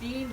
3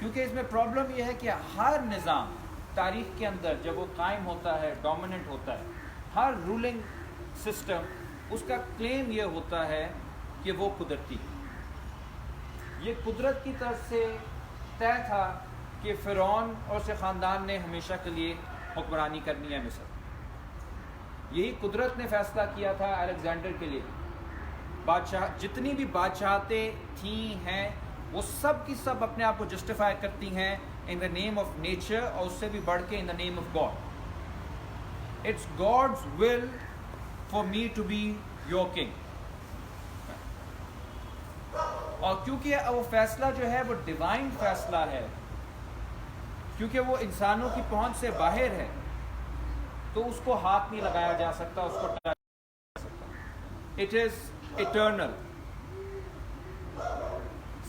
کیونکہ اس میں پرابلم یہ ہے کہ ہر نظام تاریخ کے اندر جب وہ قائم ہوتا ہے، ڈومیننٹ ہوتا ہے، ہر رولنگ سسٹم اس کا کلیم یہ ہوتا ہے کہ وہ قدرتی ہے. یہ قدرت کی طرف سے طے تھا کہ فرعون اور اس کے خاندان نے ہمیشہ کے لیے حکمرانی کرنی ہے مصر. یہی قدرت نے فیصلہ کیا تھا الیگزینڈر کے لیے. بادشاہ جتنی بھی بادشاہتیں تھیں ہیں وہ سب کی سب اپنے آپ کو جسٹیفائی کرتی ہیں ان دا نیم آف نیچر، اور اس سے بھی بڑھ کے in the name of God. It's God's will for me to be your king. اور کیونکہ وہ فیصلہ جو ہے وہ ڈیوائن فیصلہ ہے، کیونکہ وہ انسانوں کی پہنچ سے باہر ہے، تو اس کو ہاتھ نہیں لگایا جا سکتا، اس کو ٹچ نہیں جا سکتا. It is eternal.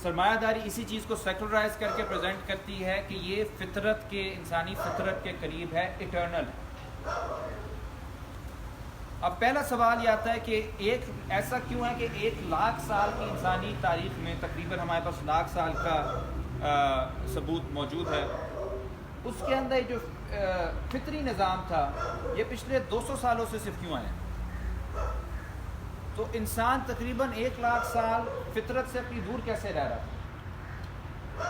سرمایہ داری اسی چیز کو سیکولرائز کر کے پریزنٹ کرتی ہے کہ یہ فطرت کے، انسانی فطرت کے قریب ہے، ایٹرنل. اب پہلا سوال یہ آتا ہے کہ ایسا کیوں ہے کہ 1,00,000 سال کی انسانی تاریخ میں تقریباً ہمارے پاس 1,00,000 سال کا ثبوت موجود ہے، اس کے اندر جو فطری نظام تھا یہ پچھلے 200 سالوں سے صرف کیوں آیا؟ تو انسان تقریباً 1,00,000 سال فطرت سے اپنی دور کیسے رہ رہا تھا؟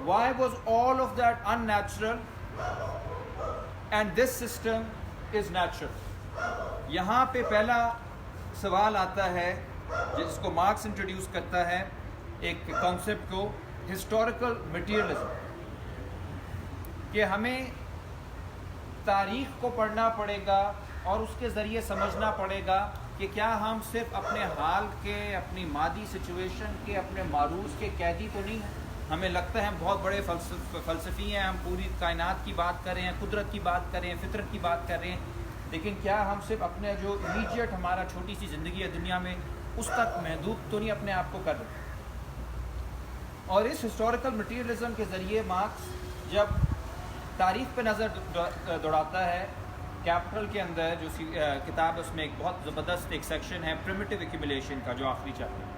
Why was all of that unnatural and this system is natural? یہاں پہ پہلا سوال آتا ہے جس کو مارکس انٹروڈیوس کرتا ہے ایک کانسیپٹ کو، ہسٹوریکل مٹیریلزم، کہ ہمیں تاریخ کو پڑھنا پڑے گا اور اس کے ذریعے سمجھنا پڑے گا کہ کیا ہم صرف اپنے حال کے، اپنی مادی سچویشن کے، اپنے معروض کے قیدی تو نہیں ہیں. ہمیں لگتا ہے ہم بہت بڑے فلسفی ہیں، ہم پوری کائنات کی بات کر رہے ہیں، قدرت کی بات کر رہے ہیں، فطرت کی بات کر رہے ہیں، لیکن کیا ہم صرف اپنے جو امیجیٹ ہمارا چھوٹی سی زندگی ہے دنیا میں اس تک محدود تو نہیں اپنے آپ کو کر رہے؟ اور اس ہسٹوریکل مٹیریلزم کے ذریعے مارکس جب تاریخ پہ نظر دوڑاتا ہے، کیپٹل کے اندر جو کتاب ہے اس میں ایک بہت زبردست ایک سیکشن ہے پریمیٹیو ایکیومولیشن کا، جو آخری چیپٹر ہے،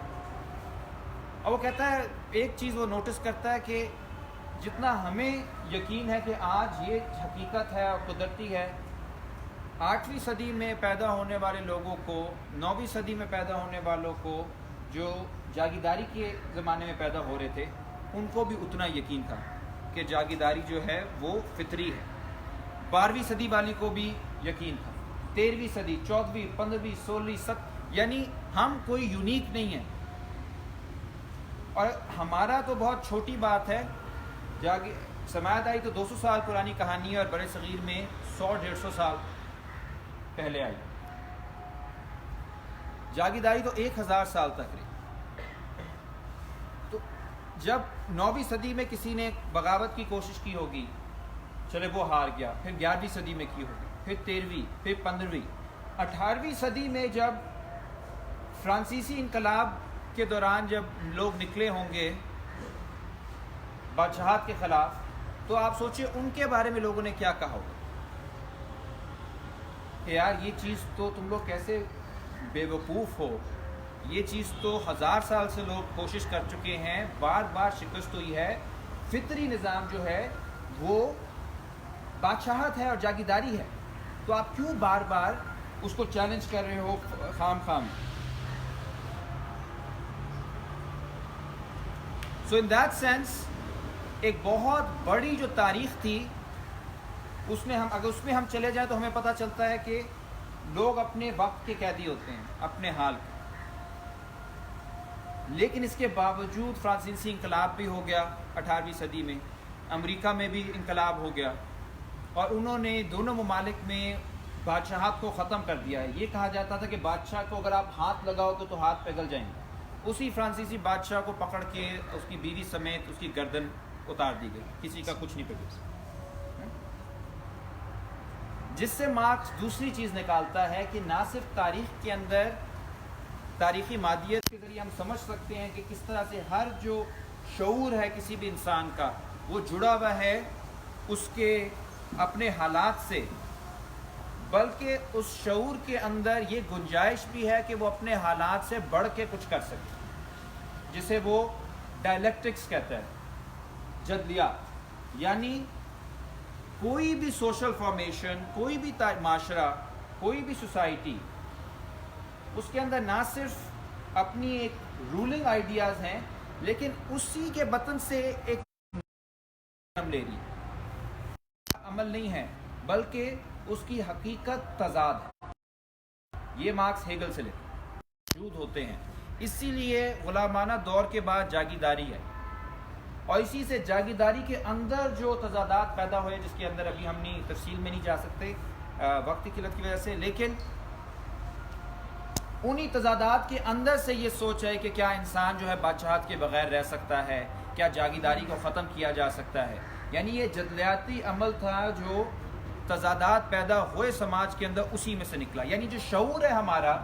اور وہ کہتا ہے ایک چیز وہ نوٹس کرتا ہے کہ جتنا ہمیں یقین ہے کہ آج یہ حقیقت ہے اور قدرتی ہے، 8ویں صدی میں پیدا ہونے والے لوگوں کو، 9ویں صدی میں پیدا ہونے والوں کو، جو جاگیرداری کے زمانے میں پیدا ہو رہے تھے، ان کو بھی اتنا یقین تھا کہ جاگیرداری جو ہے وہ فطری ہے. 12ویں صدی والی کو بھی یقین تھا، 13ویں صدی، 14ویں، 15ویں، 16ویں، یعنی ہم کوئی یونیک نہیں ہیں. اور ہمارا تو بہت چھوٹی بات ہے، سرمایہ داری تو 200 سال پرانی کہانی ہے اور بڑے صغیر میں 100-150 سال پہلے آئی. جاگیرداری تو 1000 سال تک رہی. تو جب 9ویں صدی میں کسی نے بغاوت کی کوشش کی ہوگی، چلے وہ ہار گیا، پھر 11ویں صدی میں کی ہوگی، پھر 13ویں، پھر 15ویں، 18ویں صدی میں جب فرانسیسی انقلاب کے دوران جب لوگ نکلے ہوں گے بادشاہت کے خلاف، تو آپ سوچیں ان کے بارے میں لوگوں نے کیا کہا ہوگا کہ یار یہ چیز تو تم لوگ کیسے بے وقوف ہو، یہ چیز تو 1000 سال سے لوگ کوشش کر چکے ہیں، بار بار شکست ہوئی ہے. فطری نظام جو ہے وہ بادشاہت ہے اور جاگیرداری ہے، تو آپ کیوں بار بار اس کو چیلنج کر رہے ہو خام خام؟ سو ان دیٹ سینس ایک بہت بڑی جو تاریخ تھی، اس میں ہم چلے جائیں تو ہمیں پتہ چلتا ہے کہ لوگ اپنے وقت کے قیدی ہوتے ہیں، اپنے حال کے. لیکن اس کے باوجود فرانسیسی انقلاب بھی ہو گیا 18ویں صدی میں، امریکہ میں بھی انقلاب ہو گیا، اور انہوں نے دونوں ممالک میں بادشاہت کو ختم کر دیا ہے. یہ کہا جاتا تھا کہ بادشاہ کو اگر آپ ہاتھ لگاؤ گے تو ہاتھ پگھل جائیں گے. اسی فرانسیسی بادشاہ کو پکڑ کے اس کی بیوی سمیت اس کی گردن اتار دی گئی، کسی کا کچھ نہیں پگھل. جس سے مارکس دوسری چیز نکالتا ہے کہ نہ صرف تاریخ کے اندر تاریخی مادیت کے ذریعے ہم سمجھ سکتے ہیں کہ کس طرح سے ہر جو شعور ہے کسی بھی انسان کا وہ جڑا ہوا ہے اس کے اپنے حالات سے، بلکہ اس شعور کے اندر یہ گنجائش بھی ہے کہ وہ اپنے حالات سے بڑھ کے کچھ کر سکے، جسے وہ ڈائلیکٹکس کہتا ہے. جدلیات، یعنی کوئی بھی سوشل فارمیشن، کوئی بھی معاشرہ، کوئی بھی سوسائٹی، اس کے اندر نہ صرف اپنی ایک رولنگ آئیڈیاز ہیں، لیکن اسی کے بطن سے ایک عمل لے رہی عمل نہیں ہے، بلکہ اس کی حقیقت تضاد ہے۔ یہ مارکس ہیگل سے موجود ہوتے ہیں۔ اسی لیے غلامانہ دور کے بعد جاگیرداری ہے، اور اسی سے جاگیرداری کے اندر جو تضادات پیدا ہوئے، جس کے اندر ابھی ہم نہیں تفصیل میں نہیں جا سکتے وقت کی قلت کی وجہ سے، لیکن انہی تضادات کے اندر سے یہ سوچ ہے کہ کیا انسان جو ہے بادشاہت کے بغیر رہ سکتا ہے، کیا جاگیرداری کو ختم کیا جا سکتا ہے۔ یعنی یہ جدلیاتی عمل تھا جو تضادات پیدا ہوئے سماج کے اندر، اسی میں سے نکلا۔ یعنی جو شعور ہے ہمارا،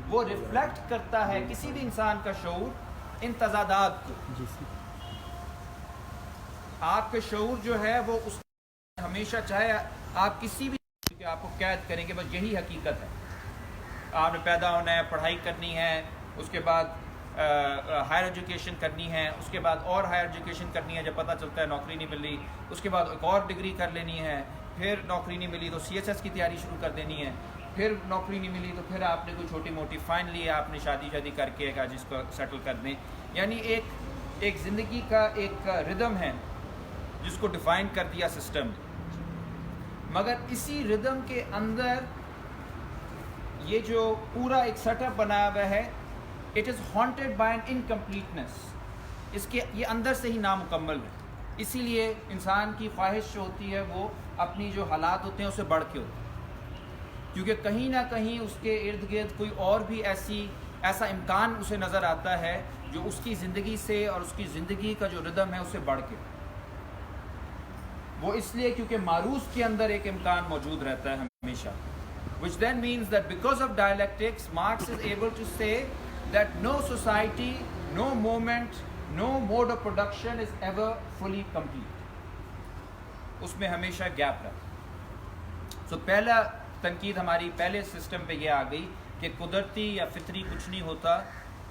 وہ ریفلیکٹ کرتا ہے کسی بھی انسان کا شعور ان تضادات کو۔ آپ کا شعور جو ہے وہ اس ہمیشہ، چاہے آپ کسی بھی کہ آپ کو قید کریں گے، بس یہی حقیقت ہے، آپ نے پیدا ہونا ہے، پڑھائی کرنی ہے، اس کے بعد ہائر ایجوکیشن کرنی ہے، اس کے بعد اور ہائر ایجوکیشن کرنی ہے، جب پتہ چلتا ہے نوکری نہیں مل رہی، اس کے بعد ایک اور ڈگری کر لینی ہے، پھر نوکری نہیں ملی تو سی ایس ایس کی تیاری شروع کر دینی ہے، پھر نوکری نہیں ملی تو پھر آپ نے کوئی چھوٹی موٹی فائنلی آپ نے شادی کر کے جس کو سیٹل کر دیں۔ یعنی ایک زندگی کا ایک ردم ہے جس کو ڈیفائن کر دیا سسٹم نے، مگر اسی ردم کے اندر یہ جو پورا ایک سیٹ اپ بنایا ہوا ہے، it is haunted by an incompleteness, اس کے یہ اندر سے ہی نامکمل ہے۔ اسی لیے انسان کی خواہش جو ہوتی ہے وہ اپنی جو حالات ہوتے ہیں اسے بڑھ کے ہوتے ہیں، کیونکہ کہیں نہ کہیں اس کے ارد گرد کوئی اور بھی ایسا امکان اسے نظر آتا ہے جو اس کی زندگی سے اور اس کی زندگی کا جو ردم ہے اسے بڑھ کے، وہ اس لیے کیونکہ معروض کے اندر ایک امکان موجود رہتا ہے ہمیشہ، which then means that because of dialectics, Marx is able to say that no society, no moment, no mode of production is ever fully complete. اس میں ہمیشہ گیپ رہتا۔ سو پہلا تنقید ہماری پہلے سسٹم پہ یہ آ گئی کہ قدرتی یا فطری کچھ نہیں ہوتا،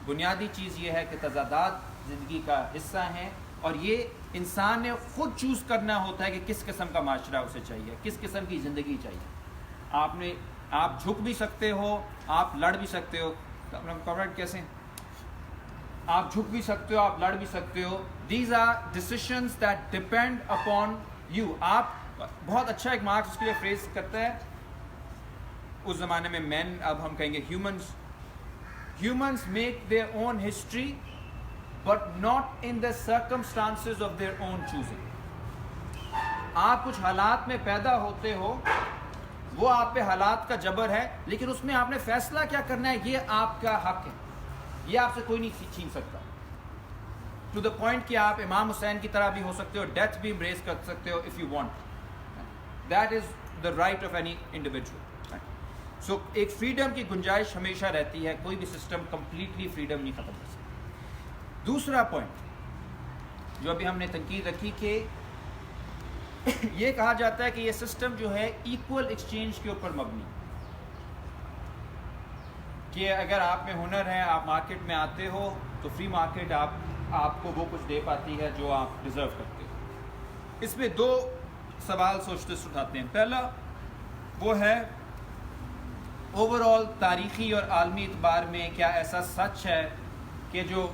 بنیادی چیز یہ ہے کہ تضادات زندگی کا حصہ ہیں، اور یہ انسان نے خود چوز کرنا ہوتا ہے کہ کس قسم کا معاشرہ اسے چاہیے، کس قسم کی زندگی چاہیے۔ آپ جھک بھی سکتے ہو، آپ لڑ بھی سکتے ہو، کمریڈ کیسے، آپ جھک بھی سکتے ہو، آپ لڑ بھی سکتے ہو۔ These are decisions that depend upon you. آپ بہت اچھا ایک مارکس اس کے لیے فریز کرتا ہے، اس زمانے میں مین، اب ہم کہیں گے humans make their own history but not in the circumstances of their own choosing. آپ کچھ حالات میں پیدا ہوتے ہو، وہ آپ پہ حالات کا جبر ہے، لیکن اس میں آپ نے فیصلہ کیا کرنا ہے، یہ آپ کا حق ہے، یہ آپ سے کوئی نہیں چھین سکتا، ٹو دا پوائنٹ کہ آپ امام حسین کی طرح بھی ہو سکتے ہو، ڈیتھ بھی امبریس کر سکتے ہو if you want, that is the right of any individual. So ایک فریڈم کی گنجائش ہمیشہ رہتی ہے، کوئی بھی سسٹم کمپلیٹلی فریڈم نہیں ختم کر سکتا۔ دوسرا پوائنٹ جو ابھی ہم نے تنقید رکھی کہ یہ کہا جاتا ہے کہ یہ سسٹم جو ہے ایکول ایکسچینج کے اوپر مبنی، کہ اگر آپ میں ہنر ہے، آپ مارکیٹ میں آتے ہو تو فری مارکیٹ آپ کو وہ کچھ دے پاتی ہے جو آپ ڈیزرو کرتے ہو۔ اس میں دو سوال سوچتے اٹھاتے ہیں۔ پہلا وہ ہے اوور آل تاریخی اور عالمی اعتبار میں کیا ایسا سچ ہے کہ جو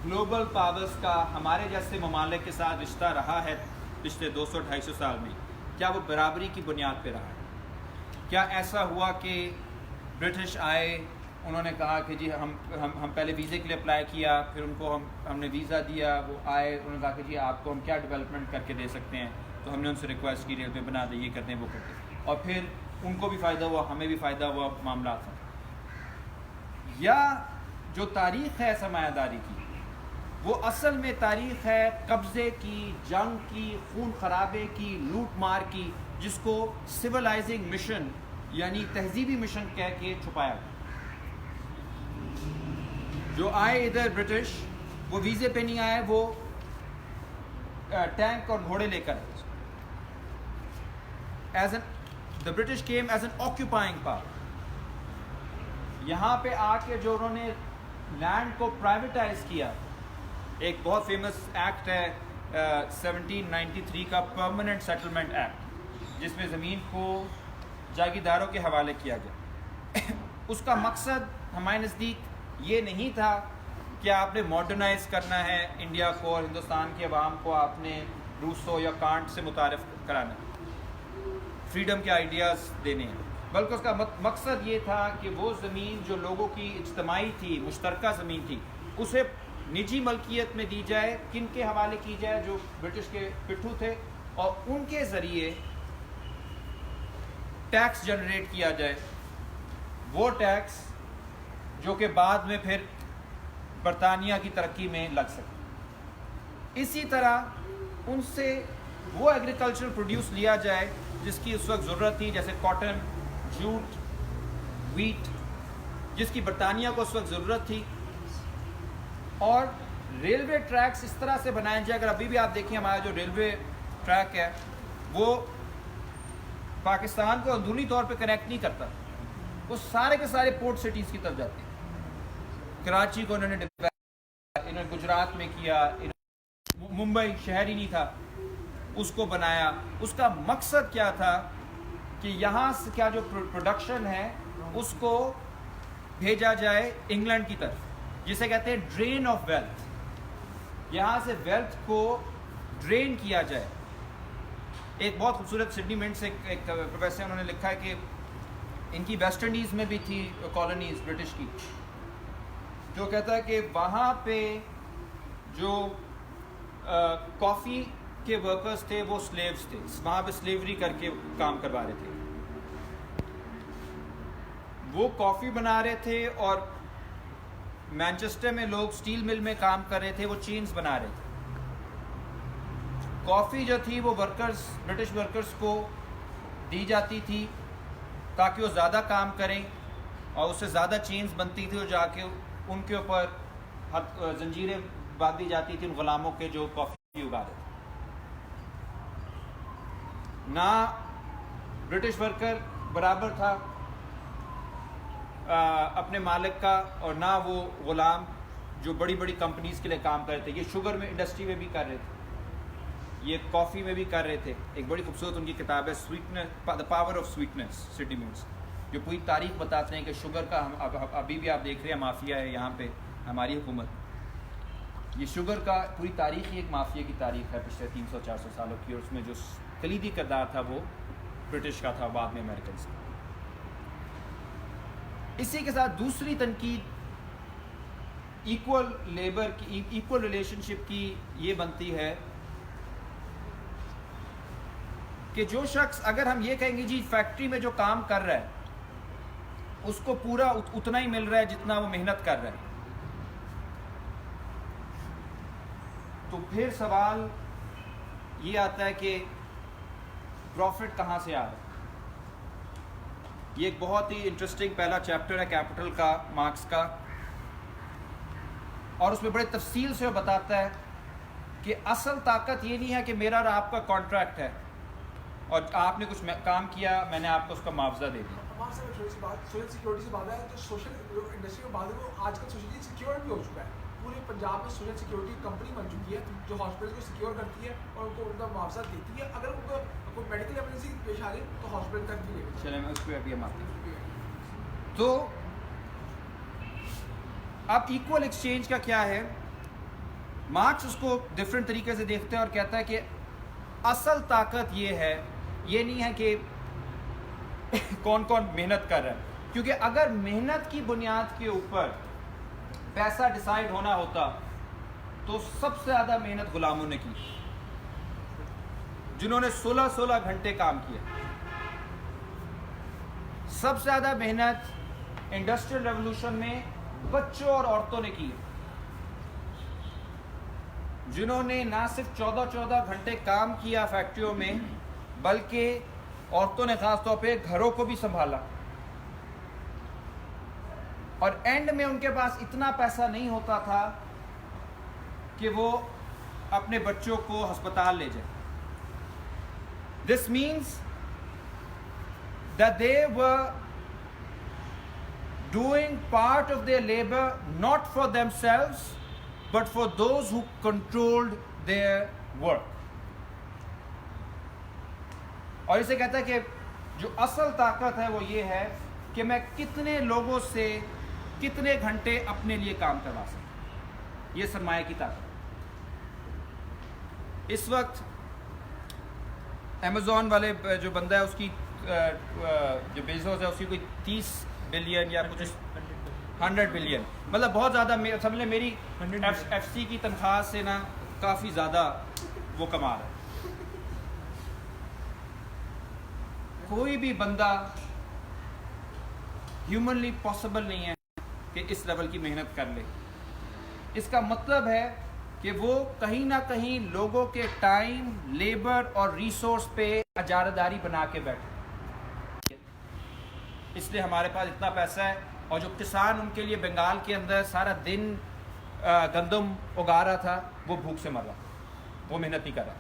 گلوبل پاورز کا ہمارے جیسے ممالک کے ساتھ رشتہ رہا ہے پچھلے 200-250 سال میں، کیا وہ برابری کی بنیاد پہ رہا ہے؟ کیا ایسا ہوا کہ برٹش آئے، انہوں نے کہا کہ جی ہم پہلے ویزے کے لیے اپلائی کیا، پھر ان کو ہم نے ویزا دیا، وہ آئے، انہوں نے کہا کہ جی آپ کو ہم کیا ڈیولپمنٹ کر کے دے سکتے ہیں، تو ہم نے ان سے ریکویسٹ کی ریلوے بنا دیں، یہ کرتے ہیں وہ کرتے ہیں، اور پھر ان کو بھی فائدہ ہوا، ہمیں بھی فائدہ ہوا، معاملات ہیں۔ یا جو تاریخ ہے سرمایہ داری کی، وہ اصل میں تاریخ ہے قبضے کی، جنگ کی، خون خرابے کی، لوٹ مار کی، جس کو سویلائزنگ مشن یعنی تہذیبی مشن کہہ کے چھپایا گیا۔ جو آئے ادھر برٹش، وہ ویزے پہ نہیں آئے، وہ ٹینک اور گھوڑے لے کر، the British came as an occupying power۔ یہاں پہ آ کے جو انہوں نے لینڈ کو پرائیویٹائز کیا، ایک بہت فیمس ایکٹ ہے 1793 کا پرماننٹ سیٹلمنٹ ایکٹ، جس میں زمین کو جاگیرداروں کے حوالے کیا گیا۔ اس کا مقصد ہمارے نزدیک یہ نہیں تھا کہ آپ نے ماڈرنائز کرنا ہے انڈیا کو اور ہندوستان کے عوام کو آپ نے روسو یا کانٹ سے متعارف کرانا ہے، فریڈم کے آئیڈیاز دینے ہیں، بلکہ اس کا مقصد یہ تھا کہ وہ زمین جو لوگوں کی اجتماعی تھی، مشترکہ زمین تھی، اسے نجی ملکیت میں دی جائے، کن کے حوالے کی جائے، جو برٹش کے پٹھو تھے، اور ان کے ذریعے ٹیکس جنریٹ کیا جائے، وہ ٹیکس جو کہ بعد میں پھر برطانیہ کی ترقی میں لگ سکے۔ اسی طرح ان سے وہ ایگریکلچر پروڈیوس لیا جائے جس کی اس وقت ضرورت تھی، جیسے کاٹن، جوٹ، ویٹ، جس کی برطانیہ کو اس وقت ضرورت تھی، اور ریلوے ٹریکس اس طرح سے بنائے جائے۔ اگر ابھی بھی آپ دیکھیں ہمارا جو ریلوے ٹریک ہے وہ پاکستان کو اندرونی طور پہ کنیکٹ نہیں کرتا، وہ سارے کے سارے پورٹ سٹیز کی طرف جاتے ہیں۔ کراچی کو انہوں نے گجرات میں کیا، ممبئی شہر ہی نہیں تھا، اس کو بنایا۔ اس کا مقصد کیا تھا کہ یہاں سے کیا جو پروڈکشن ہے اس کو بھیجا جائے انگلینڈ کی طرف، جسے کہتے ہیں ڈرین آف ویلتھ، یہاں سے ویلتھ کو ڈرین کیا جائے۔ ایک بہت خوبصورت سڈنی منٹ سے ایک پروفیسر انہوں نے لکھا ہے کہ ان کی ویسٹ انڈیز میں بھی تھی کالونیز برٹش کی، جو کہتا ہے کہ وہاں پہ جو کافی کے ورکرز تھے وہ سلیوز تھے، وہاں پہ سلیوری کر کے کام کروا رہے تھے، وہ کافی بنا رہے تھے، اور مینچسٹر میں لوگ سٹیل مل میں کام کر رہے تھے، وہ چینز بنا رہے تھے۔ کافی جو تھی وہ ورکرز، برٹش ورکرز کو دی جاتی تھی تاکہ وہ زیادہ کام کریں، اور اس سے زیادہ چینز بنتی تھی، اور جا کے ان کے اوپر زنجیریں باندھی جاتی تھی ان غلاموں کے جو کافی اگا رہے تھے۔ نہ برٹش ورکر برابر تھا اپنے مالک کا، اور نہ وہ غلام جو بڑی بڑی کمپنیز کے لیے کام کر رہے تھے۔ یہ شوگر میں انڈسٹری میں بھی کر رہے تھے، یہ کافی میں بھی کر رہے تھے۔ ایک بڑی خوبصورت ان کی کتاب ہے sweetness, the power of sweetness, city minutes, جو پوری تاریخ بتاتے ہیں کہ شوگر کا ابھی بھی آپ دیکھ رہے ہیں مافیا ہے یہاں پہ ہماری حکومت۔ یہ شوگر کا پوری تاریخ ہی ایک مافیا کی تاریخ ہے پچھلے 300-400 سالوں کی، اور اس میں جو کلیدی کردار تھا وہ برٹش کا تھا، بعد میں امریکنز کا۔ اسی کے ساتھ دوسری تنقید ایکول لیبر کی، ایکول ریلیشن شپ کی یہ بنتی ہے کہ جو شخص، اگر ہم یہ کہیں گے جی فیکٹری میں جو کام کر رہا ہے اس کو پورا اتنا ہی مل رہا ہے جتنا وہ محنت کر رہا ہے، تو پھر سوال یہ آتا ہے کہ پروفٹ کہاں سے آ رہا ہے۔ یہ ایک بہت ہی انٹرسٹنگ پہلا چیپٹر ہے کیپٹل کا، مارکس کا، اور اس میں بڑے تفصیل سے وہ بتاتا ہے کہ اصل طاقت یہ نہیں ہے کہ میرا اور آپ کا کانٹریکٹ ہے اور آپ نے کچھ کام کیا، میں نے آپ کو اس کا معاوضہ دے دیا۔ سوشل سیکورٹی سے بات ہے تو سوشل انڈسٹری میں بات ہے وہ آج کل سوشلی سیکیور بھی ہو چکا ہے۔ پورے پنجاب میں سوشل سیکورٹی کمپنی بن چکی ہے جو ہاسپٹل کو سیکیور کرتی ہے اور ان کو ان کا معاوضہ دیتی ہے، اگر ان کو کوئی میڈیکل ایمرجنسی پیش آ گئی تو ہاسپٹل تک بھی لے گا۔ چلیں میں اس پہ ابھی ہم آتے ہیں۔ تو اب ایکول ایکسچینج کا کیا ہے، مارکس اس کو ڈفرینٹ طریقے سے دیکھتا ہے اور کہتا ہے کہ اصل طاقت یہ ہے، یہ نہیں ہے کہ کون کون محنت کر رہا ہے، کیونکہ اگر محنت کی بنیاد کے اوپر پیسہ ڈیسائیڈ ہونا ہوتا تو سب سے زیادہ محنت غلاموں نے کی، جنہوں نے 16 گھنٹے کام کیا۔ سب سے زیادہ محنت انڈسٹریل ریولوشن میں بچوں اور عورتوں نے کی، جنہوں نے نہ صرف 14 گھنٹے کام کیا فیکٹریوں میں، بلکہ عورتوں نے خاص طور پہ گھروں کو بھی سنبھالا، اور اینڈ میں ان کے پاس اتنا پیسہ نہیں ہوتا تھا کہ وہ اپنے بچوں کو ہسپتال لے جائیں۔ This means that they were doing part of their labor not for themselves but for those who controlled their work. اور اسے کہتا ہے کہ جو اصل طاقت ہے وہ یہ ہے کہ میں کتنے لوگوں سے کتنے گھنٹے اپنے لیے کام کروا سکوں. یہ سرمایہ کی طاقت. اس وقت امیزون والے جو بندہ ہے اس کی جو بیزوس ہے اس کی کوئی 30 بلین یا کچھ 100 بلین، مطلب بہت زیادہ. سمجھ لیں میری ایف سی کی تنخواہ سے نا کافی زیادہ وہ کما رہا ہے. کوئی بھی بندہ ہیومنلی پاسبل نہیں ہے کہ اس لیول کی محنت کر لے. اس کا مطلب ہے کہ وہ کہیں نہ کہیں لوگوں کے ٹائم، لیبر اور ریسورس پہ اجارہ داری بنا کے بیٹھے. اس لیے ہمارے پاس اتنا پیسہ ہے، اور جو کسان ان کے لیے بنگال کے اندر سارا دن گندم اگا رہا تھا وہ بھوک سے مر رہا، وہ محنت نہیں کر رہا.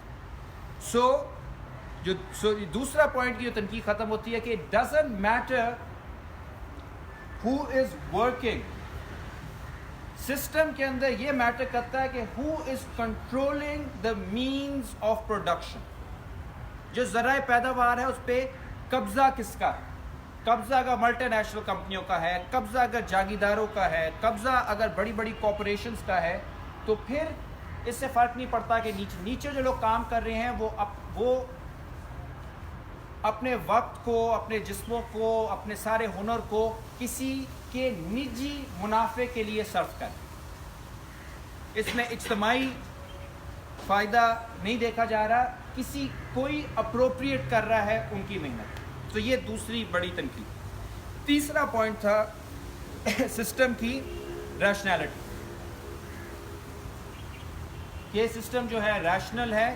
دوسرا پوائنٹ کی جو تنقید ختم ہوتی ہے کہ it doesn't matter who is working. System کے اندر یہ میٹر کرتا ہے کہ who is controlling the means of production. جو ذرائع پیداوار ہے اس پہ قبضہ کس کا ہے؟ قبضہ اگر ملٹی نیشنل کمپنیوں کا ہے، قبضہ اگر جاگیرداروں کا ہے، قبضہ اگر بڑی بڑی کارپوریشنز کا ہے، تو پھر اس سے فرق نہیں پڑتا کہ نیچے جو لوگ کام کر رہے ہیں وہ اپنے وقت کو، اپنے جسموں کو، اپنے سارے ہنر کو کسی کے نجی منافع کے لیے صرف کریں. اس میں اجتماعی فائدہ نہیں دیکھا جا رہا، کوئی اپروپریٹ کر رہا ہے ان کی محنت. تو یہ دوسری بڑی تنقید. تیسرا پوائنٹ تھا سسٹم کی ریشنلٹی. یہ سسٹم جو ہے ریشنل ہے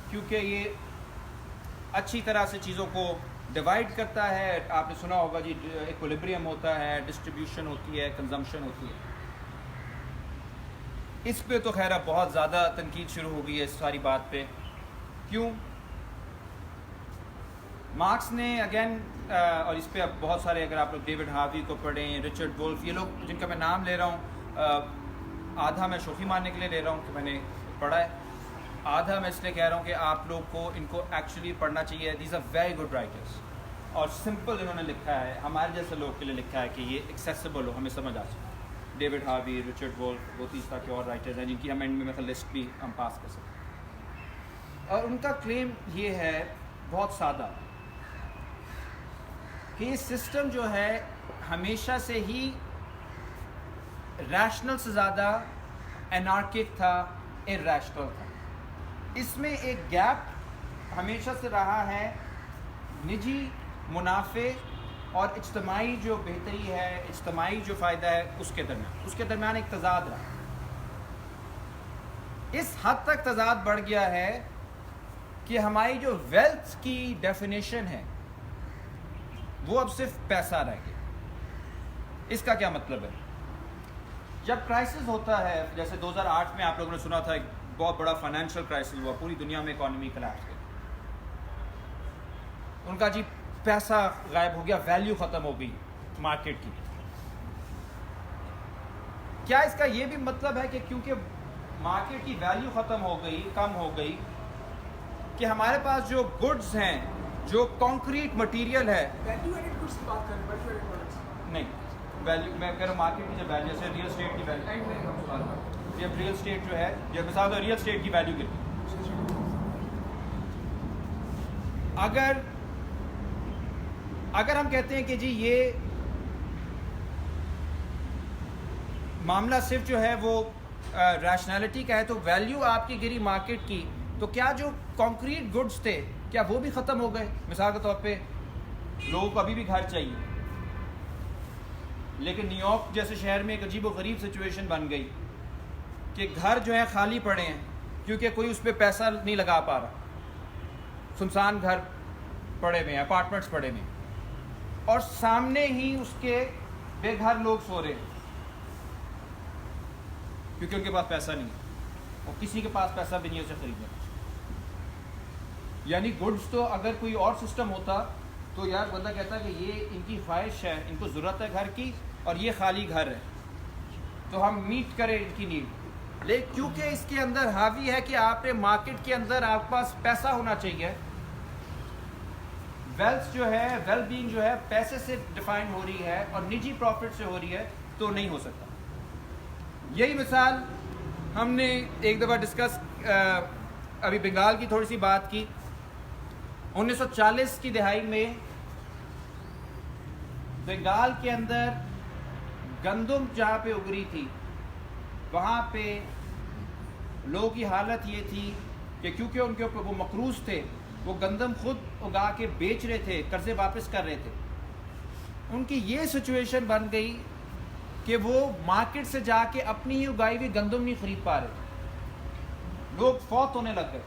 کیونکہ یہ اچھی طرح سے چیزوں کو ڈیوائڈ کرتا ہے. آپ نے سنا ہوگا جی ایکولیبریم ہوتا ہے، ڈسٹریبیوشن ہوتی ہے، کنزمپشن ہوتی ہے. اس پہ تو خیر اب بہت زیادہ تنقید شروع ہو گئی ہے اس ساری بات پہ. کیوں؟ مارکس نے اگین اور اس پہ اب بہت سارے، اگر آپ لوگ ڈیوڈ ہاروی کو پڑھیں، رچرڈ وولف، یہ لوگ جن کا میں نام لے رہا ہوں آدھا میں شوخی مارنے کے لیے لے رہا ہوں کہ میں نے پڑھا ہے، آدھا میں اس لیے کہہ رہا ہوں کہ آپ لوگ کو ان کو ایکچولی پڑھنا چاہیے. These are very good writers, اور سمپل انہوں نے لکھا ہے، ہمارے جیسے لوگ کے لیے لکھا ہے کہ یہ ایکسیسیبل ہو، ہمیں سمجھ آ سکے. ڈیوڈ ہاروی، رچرڈ وولف، وہ تیسرا کے اور رائٹرز ہیں جن کی ہم اینڈ میں لسٹ بھی ہم پاس کر سکتے ہیں. اور ان کا کلیم یہ ہے بہت سادہ کہ یہ سسٹم جو ہے ہمیشہ سے ہی ریشنل سے زیادہ انارکک تھا، ارریشنل تھا. اس میں ایک گیپ ہمیشہ سے رہا ہے نجی منافع اور اجتماعی جو بہتری ہے، اجتماعی جو فائدہ ہے اس کے درمیان ایک تضاد رہا. اس حد تک تضاد بڑھ گیا ہے کہ ہماری جو ویلتھ کی ڈیفینیشن ہے وہ اب صرف پیسہ رہ گیا. اس کا کیا مطلب ہے؟ جب کرائسس ہوتا ہے، جیسے 2008 میں آپ لوگوں نے سنا تھا ایک بہت بڑا فائنینشیل کرائسس ہوا، پوری دنیا میں اکانومی کلیپس ہوئی. ان کا جی پیسہ غائب ہو گیا، ویلیو ختم ہو گئی مارکیٹ کی. کیا اس کا یہ بھی مطلب ہے کہ کیونکہ مارکیٹ کی ویلیو ختم ہو گئی، کم ہو گئی، کہ ہمارے پاس جو گڈز ہیں، جو کانکریٹ مٹیریل ہے، ویلیو ایڈڈ گڈس کی بات کریں، ویلیو ایڈڈ پروڈکٹس نہیں، ویلیو میں کہہ رہا ہوں مارکیٹ کی جو ویلیو، جیسے ریئل اسٹیٹ کی ویلیو، جب ریئل اسٹیٹ جو ہے، جب مثال ریئل اسٹیٹ کی ویلیو کتنی، اگر ہم کہتے ہیں کہ جی یہ معاملہ صرف جو ہے وہ ریشنلٹی کا ہے، تو ویلیو آپ کی گری مارکیٹ کی، تو کیا جو کانکریٹ گڈز تھے کیا وہ بھی ختم ہو گئے؟ مثال کے طور پہ لوگوں کو ابھی بھی گھر چاہیے، لیکن نیو یارک جیسے شہر میں ایک عجیب و غریب سچویشن بن گئی کہ گھر جو ہے خالی پڑے ہیں کیونکہ کوئی اس پہ پیسہ نہیں لگا پا رہا. سنسان گھر پڑے ہوئے ہیں، اپارٹمنٹس پڑے ہوئے ہیں، اور سامنے ہی اس کے بے گھر لوگ سو رہے ہیں کیونکہ ان کے پاس پیسہ نہیں ہے، اور کسی کے پاس پیسہ بھی نہیں ہے اسے خریدنے. یعنی گڈز تو اگر کوئی اور سسٹم ہوتا تو یار بندہ کہتا کہ یہ ان کی خواہش ہے، ان کو ضرورت ہے گھر کی، اور یہ خالی گھر ہے، تو ہم میٹ کریں ان کی نیڈ. لیکن کیونکہ اس کے اندر حاوی ہے کہ آپ نے مارکیٹ کے اندر آپ کے پاس پیسہ ہونا چاہیے. ویلتھ جو ہے، ویل بینگ جو ہے پیسے سے ڈیفائن ہو رہی ہے اور نجی پروفٹ سے ہو رہی ہے تو نہیں ہو سکتا. یہی مثال ہم نے ایک دفعہ ڈسکس ابھی بنگال کی تھوڑی سی بات کی. 1940 کی دہائی میں بنگال کے اندر گندم جہاں پہ اگری تھی وہاں پہ لوگوں کی حالت یہ تھی کہ کیونکہ ان کے اوپر وہ مقروض تھے، وہ گندم خود اگا کے بیچ رہے تھے، قرضے واپس کر رہے تھے. ان کی یہ سچویشن بن گئی کہ وہ مارکیٹ سے جا کے اپنی ہی اگائی ہوئی گندم نہیں خرید پا رہے تھے. لوگ فوت ہونے لگ گئے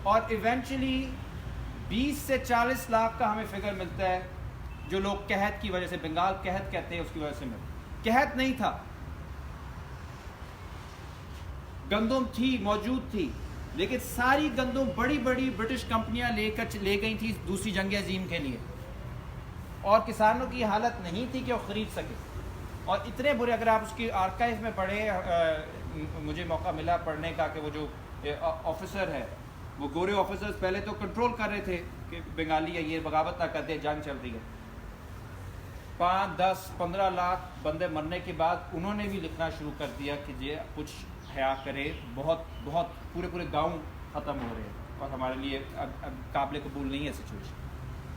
اور ایونچولی 20 سے 40 لاکھ کا ہمیں فگر ملتا ہے جو لوگ قحط کی وجہ سے، بنگال قحط کہتے ہیں اس کی وجہ سے ملتا. قحط نہیں تھا، گندم تھی، موجود تھی، لیکن ساری گندم بڑی بڑی برٹش کمپنیاں لے گئی تھی دوسری جنگ عظیم کے لیے، اور کسانوں کی حالت نہیں تھی کہ وہ خرید سکے. اور اتنے برے، اگر آپ اس کی آرکائیو میں پڑھیں، مجھے موقع ملا پڑھنے کا کہ وہ جو آفیسر ہے، وہ گورے آفیسرز پہلے تو کنٹرول کر رہے تھے کہ بنگالی یہ بغاوت نہ کرتے، جنگ چل رہی ہے. 5, 10, 15 لاکھ بندے مرنے کے بعد انہوں نے بھی لکھنا شروع کر دیا کہ یہ کچھ حیا کرے، بہت بہت پورے گاؤں ختم ہو رہے ہیں اور ہمارے لیے اب قابل قبول نہیں ہے سچویشن.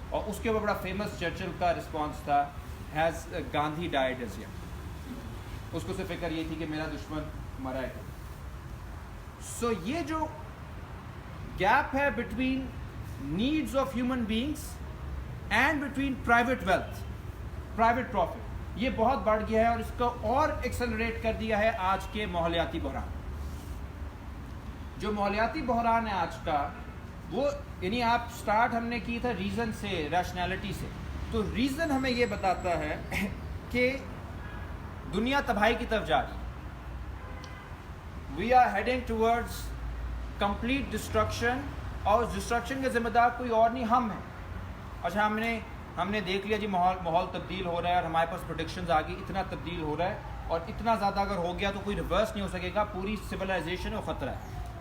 اور اس کے اوپر بڑا فیمس چرچل کا رسپانس تھا، has Gandhi died as yet. اس کو صرف فکر یہ تھی کہ میرا دشمن مرا ہے. سو یہ جو گیپ ہے between needs of human beings and between private wealth, private profit, یہ بہت بڑھ گیا ہے اور اس کو اور ایکسلریٹ کر دیا ہے آج کے ماحولیاتی بحران. جو ماحولیاتی بحران ہے آج کا، وہ یعنی آپ سٹارٹ ہم نے کی تھا ریزن سے، ریشنالٹی سے. تو ریزن ہمیں یہ بتاتا ہے کہ دنیا تباہی کی طرف جا رہی ہے. We are heading towards complete destruction, اور اس ڈسٹرکشن کے ذمہ دار کوئی اور نہیں، ہم ہیں. اچھا ہم نے دیکھ لیا جی ماحول تبدیل ہو رہا ہے اور ہمارے پاس پروڈکشنز آ گئی، اتنا تبدیل ہو رہا ہے اور اتنا زیادہ اگر ہو گیا تو کوئی ریورس نہیں ہو سکے گا، پوری سویلائزیشن ہے وہ خطرہ ہے.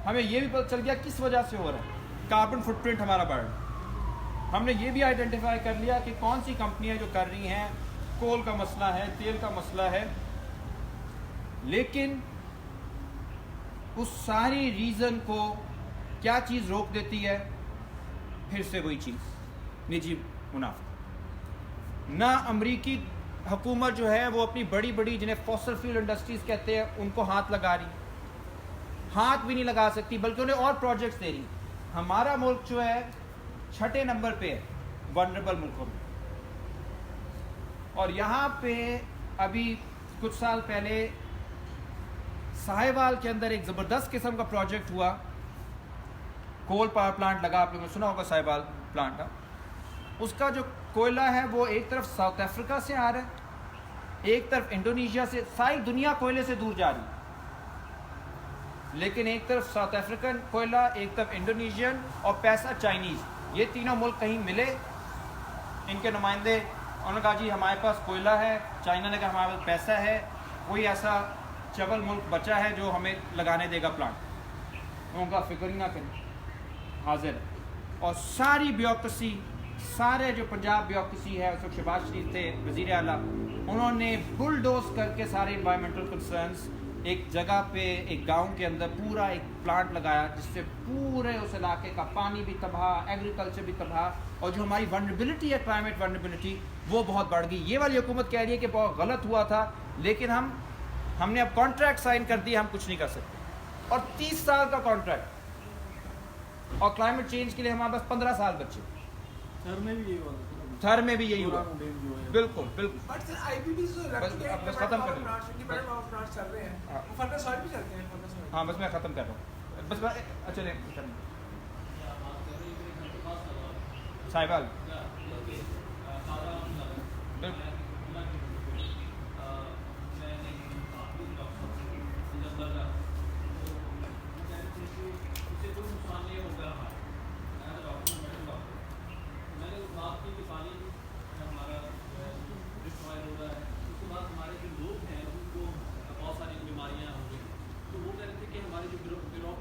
ہمیں یہ بھی پتہ چل گیا کس وجہ سے ہو رہا ہے، کاربن فٹ پرنٹ ہمارا بڑھ رہا ہے. ہم نے یہ بھی آئیڈینٹیفائی کر لیا کہ کون سی کمپنیاں جو کر رہی ہیں، کول کا مسئلہ ہے، تیل کا مسئلہ ہے. لیکن اس ساری ریزن کو کیا چیز روک دیتی ہے؟ پھر سے وہی چیز، نجی منافع. نہ امریکی حکومت جو ہے وہ اپنی بڑی جنہیں فوسل فیول انڈسٹریز کہتے ہیں ان کو ہاتھ لگا رہی، ہاتھ بھی نہیں لگا سکتی، بلکہ انہیں اور پروجیکٹس دے رہی. ہمارا ملک جو ہے 6 نمبر پہ ہے ونربل ملکوں میں. اور یہاں پہ ابھی کچھ سال پہلے ساہیوال کے اندر ایک زبردست قسم کا پروجیکٹ ہوا، کول پاور پلانٹ لگا، آپ لوگوں نے سنا ہوگا ساہیوال پلانٹ. اس کا جو کوئلہ ہے وہ ایک طرف ساؤتھ افریقہ سے آ رہا ہے، ایک طرف انڈونیشیا سے، ساری دنیا کوئلے سے دور جا رہی ہے. لیکن ایک طرف ساؤتھ افریقن کوئلہ، ایک طرف انڈونیشین اور پیسہ چائنیز. یہ تینوں ملک کہیں ملے، ان کے نمائندے انہوں نے کہا جی ہمارے پاس کوئلہ ہے، چائنا نے کہا ہمارے پاس پیسہ ہے، کوئی ایسا چبل ملک بچا ہے جو ہمیں لگانے دے گا پلانٹ. ان کا فکر ہی نہ کریں، حاضر ہے. اور ساری بیوروکریسی، سارے جو پنجاب بیوروکریسی ہے، اس وقت شہباز شریف تھے وزیر اعلیٰ، انہوں نے بلڈوز کر کے سارے انوائرمنٹل کنسرنس ایک جگہ پہ، ایک گاؤں کے اندر پورا ایک پلانٹ لگایا، جس سے پورے اس علاقے کا پانی بھی تباہ، ایگریکلچر بھی تباہ، اور جو ہماری ونربلٹی ہے، کلائمیٹ ونربلٹی، وہ بہت بڑھ گئی. یہ والی حکومت کہہ رہی ہے کہ بہت غلط ہوا تھا، لیکن ہم نے اب کانٹریکٹ سائن کر دیا، ہم کچھ نہیں کر سکتے. اور 30 سال کا کانٹریکٹ، اور کلائمیٹ چینج کے لیے ہمارے پاس 15 سال بچے. تھر میں بھی یہی ہوا. بالکل بالکل. بس ختم کر لوں. ہاں بس میں ختم کر رہا ہوں. بس اچھا ساہیوال ہمارا جو ہے اس کے بعد ہمارے جو لوگ ہیں ان کو بہت ساری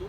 2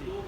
2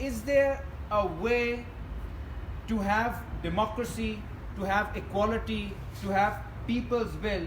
Is there a way to have democracy, to have equality, to have people's will,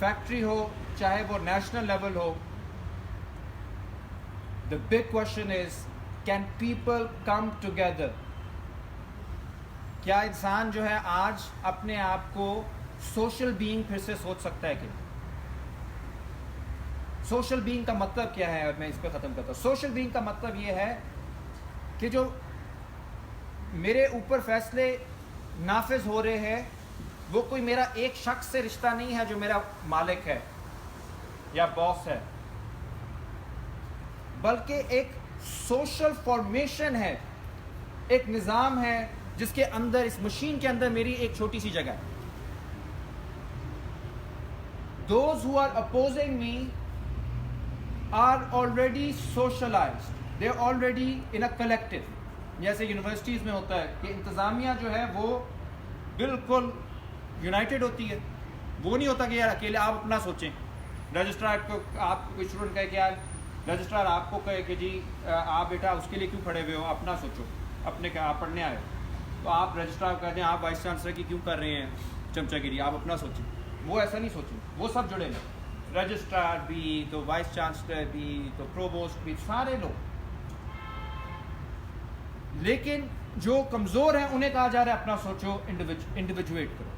factory ہو چاہے وہ نیشنل لیول ہو, the big question is, can people come together? کیا انسان جو ہے آج اپنے آپ کو سوشل بینگ پھر سے سوچ سکتا ہے کہ سوشل بینگ کا مطلب کیا ہے؟ اور میں اس پہ ختم کرتا ہوں. سوشل بینگ کا مطلب یہ ہے کہ جو میرے اوپر فیصلے نافذ ہو رہے ہیں وہ کوئی میرا ایک شخص سے رشتہ نہیں ہے جو میرا مالک ہے یا باس ہے, بلکہ ایک سوشل فارمیشن ہے, ایک نظام ہے جس کے اندر, اس مشین کے اندر میری ایک چھوٹی سی جگہ ہے. Those who are opposing me are already socialized. They are already in a collective. جیسے یونیورسٹیز میں ہوتا ہے کہ انتظامیہ جو ہے وہ بالکل یونائٹڈ ہوتی ہے. وہ نہیں ہوتا کہ یار اکیلے آپ اپنا سوچیں. رجسٹرار کو آپ کوئی اسٹوڈنٹ کہے کہ یار رجسٹرار آپ کو کہے کہ جی آپ بیٹا اس کے لیے کیوں کھڑے ہوئے ہو, اپنا سوچو, اپنے کا آپ پڑھنے آئے ہو, تو آپ رجسٹرار کو کہتے ہیں آپ وائس چانسلر کی کیوں کر رہے ہیں چمچہ گیری, آپ اپنا سوچیں. وہ ایسا نہیں سوچیں, وہ سب جڑے ہیں, رجسٹرار بھی تو وائس چانسلر بھی تو پروووسٹ بھی, سارے لوگ. لیکن جو کمزور ہیں انہیں کہا جا رہا ہے اپنا سوچو, انڈیویجویٹ کرو.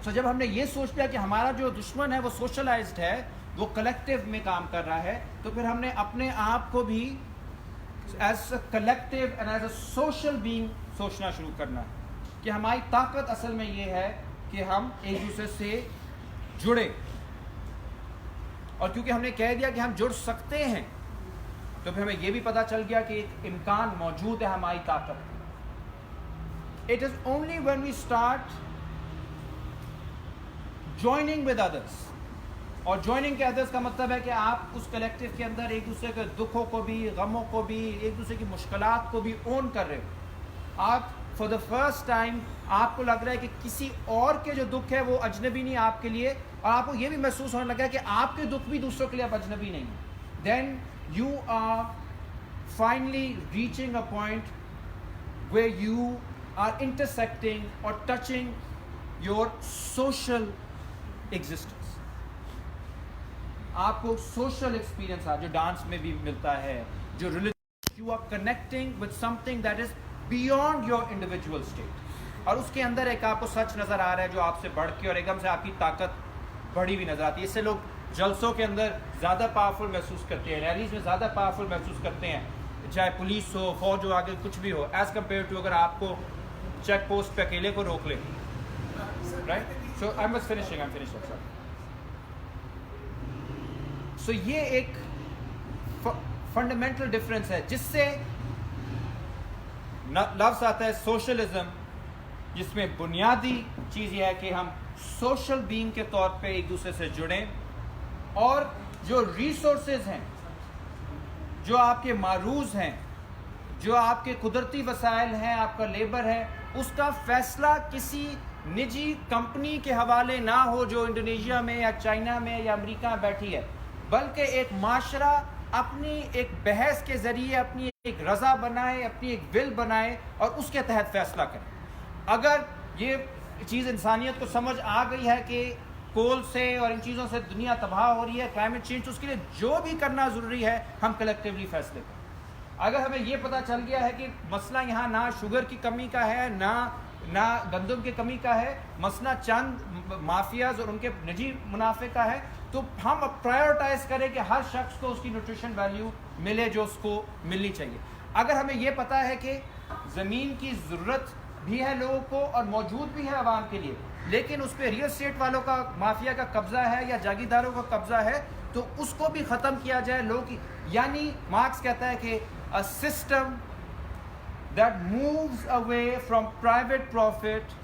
سو جب ہم نے یہ سوچ لیا کہ ہمارا جو دشمن ہے وہ سوشلائزڈ ہے, وہ کلیکٹیو میں کام کر رہا ہے, تو پھر ہم نے اپنے آپ کو بھی as a collective and as a social being سوچنا شروع کرنا ہے کہ ہماری طاقت اصل میں یہ ہے کہ ہم ایک دوسرے سے جڑے. اور کیونکہ ہم نے کہہ دیا کہ ہم جڑ سکتے ہیں تو پھر ہمیں یہ بھی پتا چل گیا کہ ایک امکان موجود ہے ہماری طاقت. It is only when we start joining with others, اور joining کے others کا مطلب ہے کہ آپ اس کلیکٹیو کے اندر ایک دوسرے کے دکھوں کو بھی, غموں کو بھی, ایک دوسرے کی مشکلات کو بھی اون کر رہے ہو. آپ فار دا فرسٹ ٹائم آپ کو لگ رہا ہے کہ کسی اور کے جو دکھ ہے وہ اجنبی نہیں آپ کے لیے, اور آپ کو یہ بھی محسوس ہونے لگا ہے کہ آپ کے دکھ بھی دوسروں کے لیے اب اجنبی نہیں. دین you are finally reaching a point where you are intersecting or touching your social existence. آپ کو social experience جو ڈانس میں بھی ملتا ہے, جو religion, you are connecting with something that is beyond your individual state. اور اس کے اندر ایک آپ کو سچ نظر آ رہا ہے جو آپ سے بڑھ کے, اور ایک دم سے آپ کی طاقت بڑھی ہوئی نظر آتی ہے. اس سے لوگ جلسوں کے اندر زیادہ پاورفل محسوس کرتے ہیں, ریلیز میں زیادہ پاورفل محسوس کرتے ہیں, چاہے پولیس ہو, فوج ہو, آگے کچھ بھی ہو, ایز کمپیئر ٹو اگر آپ کو چیک پوسٹ پہ اکیلے کو روک لے. Right, so I was finishing. So یہ ایک فنڈامنٹل ڈفرینس ہے جس سے لفظ آتا ہے سوشلزم, جس میں بنیادی چیز یہ ہے کہ ہم سوشل بینگ کے طور پہ ایک دوسرے سے جڑیں, اور جو ریسورسز ہیں, جو آپ کے معروض ہیں, جو آپ کے قدرتی وسائل ہیں, آپ کا لیبر ہے, اس کا فیصلہ کسی نجی کمپنی کے حوالے نہ ہو جو انڈونیشیا میں یا چائنا میں یا امریکہ میں بیٹھی ہے, بلکہ ایک معاشرہ اپنی ایک بحث کے ذریعے اپنی ایک رضا بنائے, اپنی ایک ول بنائے اور اس کے تحت فیصلہ کرے. اگر یہ چیز انسانیت کو سمجھ آ گئی ہے کہ کول سے اور ان چیزوں سے دنیا تباہ ہو رہی ہے, کلائمیٹ چینج, تو اس کے لیے جو بھی کرنا ضروری ہے ہم کلیکٹیولی فیصلے کریں. اگر ہمیں یہ پتہ چل گیا ہے کہ مسئلہ یہاں نہ شوگر کی کمی کا ہے, نہ گندم کی کمی کا ہے, مسئلہ چند مافیاز اور ان کے نجی منافع کا ہے, تو ہم اب پرائیورٹائز کریں کہ ہر شخص کو اس کی نیوٹریشن ویلیو ملے جو اس کو ملنی چاہیے. اگر ہمیں یہ پتہ ہے کہ زمین کی ضرورت بھی ہے لوگوں کو اور موجود بھی ہے عوام کے لیے, لیکن اس پہ ریئل اسٹیٹ والوں کا, مافیا کا قبضہ ہے یا جاگیرداروں کا قبضہ ہے, تو اس کو بھی ختم کیا جائے. لوگ یعنی مارکس کہتا ہے کہ a system that moves away from private profit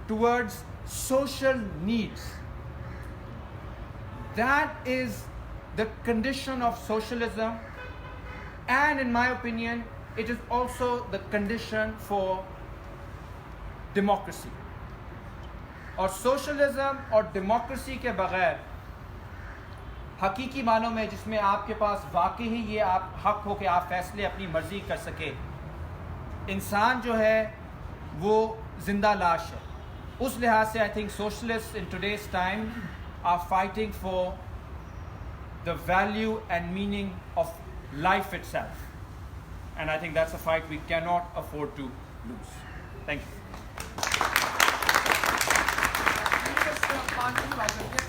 towards social needs, that is the condition of socialism, and in my opinion it is also the condition for democracy. اور سوشلزم اور ڈیموکریسی کے بغیر حقیقی معنوں میں جس میں آپ کے پاس واقعی ہی یہ آپ حق ہو کہ آپ فیصلے اپنی مرضی کر سکے, انسان جو ہے وہ زندہ لاش ہے. اس لحاظ سے I think socialist in today's time are fighting for the value and meaning of life itself. And I think that's a fight we cannot afford to lose. Thank you.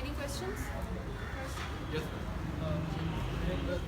Any questions?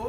2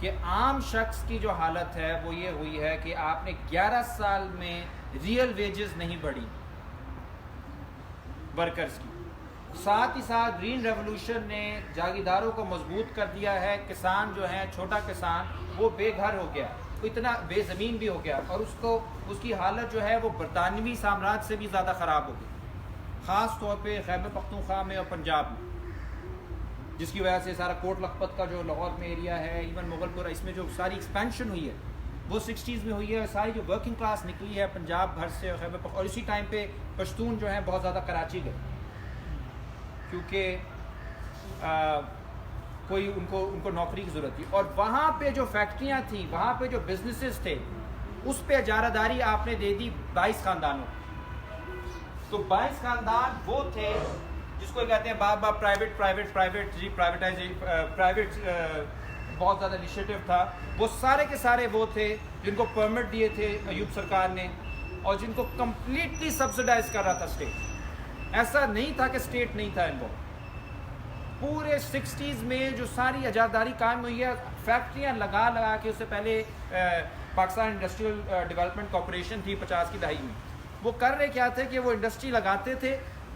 کہ عام شخص کی جو حالت ہے وہ یہ ہوئی ہے کہ آپ نے 11 سال میں ریئل ویجز نہیں بڑھی ورکرز کی. ساتھ ہی ساتھ گرین ریولوشن نے جاگیرداروں کو مضبوط کر دیا ہے. کسان جو ہیں, چھوٹا کسان, وہ بے گھر ہو گیا, اتنا بے زمین بھی ہو گیا, اور اس کی حالت جو ہے وہ برطانوی سامراج سے بھی زیادہ خراب ہو گئی, خاص طور پہ خیبر پختونخوا میں اور پنجاب میں, جس کی وجہ سے سارا کوٹ لکھپت کا جو لاہور میں ایریا ہے, ایون مغل پورہ, اس میں جو ساری ایکسپینشن ہوئی ہے وہ 60s میں ہوئی ہے. ساری جو ورکنگ کلاس نکلی ہے پنجاب بھر سے اور خیبر پختونخوا, اور اسی ٹائم پہ پشتون جو ہیں بہت زیادہ کراچی گئے, کیونکہ کوئی ان کو نوکری کی ضرورت تھی. اور وہاں پہ جو فیکٹریاں تھیں, وہاں پہ جو بزنسز تھے, اس پہ اجارہ داری آپ نے دے دی 22 خاندانوں. تو 22 خاندان وہ تھے جس کو کہتے ہیں بار پرائیویٹ بہت زیادہ انیشیٹو تھا. وہ سارے کے سارے وہ تھے جن کو پرمٹ دیے تھے ایوب سرکار نے, اور جن کو کمپلیٹلی سبسڈائز کر رہا تھا اسٹیٹ. ایسا نہیں تھا کہ اسٹیٹ نہیں تھا انوالو. پورے 60s میں جو ساری اجارہ قائم ہوئی ہے, فیکٹریاں لگا کے, اس سے پہلے پاکستان انڈسٹریل ڈیولپمنٹ کارپوریشن تھی 50 کی دہائی میں, وہ کر رہے کیا تھے کہ وہ انڈسٹری لگاتے تھے,